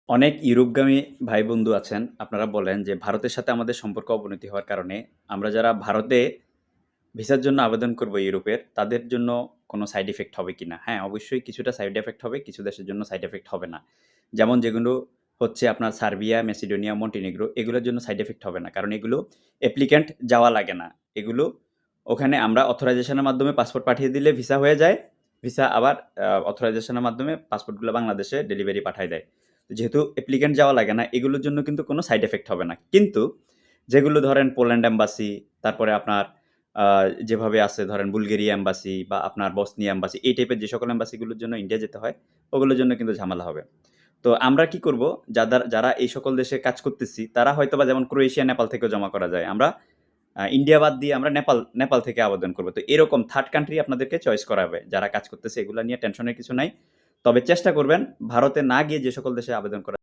অনেক ইউরোপগামী ভাই বন্ধু আছেন। আপনারা বলেন যে ভারতের সাথে আমাদের সম্পর্ক অবনতি হওয়ার কারণে আমরা যারা ভারতে ভিসার জন্য আবেদন করব ইউরোপের, তাদের জন্য কোনো সাইড ইফেক্ট হবে কিনা? হ্যাঁ, অবশ্যই কিছুটা সাইড এফেক্ট হবে, কিছু দেশের জন্য সাইড এফেক্ট হবে না। যেমন যেগুলো হচ্ছে আপনার সার্বিয়া, মেসিডোনিয়া, মন্টিনিগ্রো এগুলোর জন্য সাইড এফেক্ট হবে না। কারণ এগুলো অ্যাপ্লিক্যান্ট যাওয়া লাগে না। এগুলো ওখানে আমরা অথরাইজেশনের মাধ্যমে পাসপোর্ট পাঠিয়ে দিলে ভিসা হয়ে যায়। ভিসা আবার অথরাইজেশনের মাধ্যমে পাসপোর্টগুলো বাংলাদেশে ডেলিভারি পাঠায় দেয়। তো যেহেতু অ্যাপ্লিক্যান্ট যাওয়া লাগে না, এগুলোর জন্য কিন্তু কোনো সাইড এফেক্ট হবে না। কিন্তু যেগুলো ধরেন পোল্যান্ড এম্বাসি, তারপরে আপনার যেভাবে আছে ধরেন বুলগেরিয়া এম্বাসি বা আপনার বসনিয়া এম্বাসি, এই টাইপের যে সকল এম্বাসিগুলোর জন্য ইন্ডিয়া যেতে হয়, ওগুলোর জন্য কিন্তু ঝামেলা হবে। তো আমরা কি করব, যারা এই সকল দেশে কাজ করতেছি, তারা হয়তোবা যেমন ক্রোয়েশিয়া, নেপাল থেকেও জমা করা যায়। আমরা ইন্ডিয়া বাদ দিয়ে আমরা নেপাল থেকে আবেদন করব। তো এরকম থার্ড কান্ট্রি আপনাদেরকে চয়েস করাবে। যারা কাজ করতেছে এগুলা নিয়ে টেনশনের কিছু নাই। তবে চেষ্টা করবেন ভারতে না গিয়ে যে সকল দেশে আবেদন করা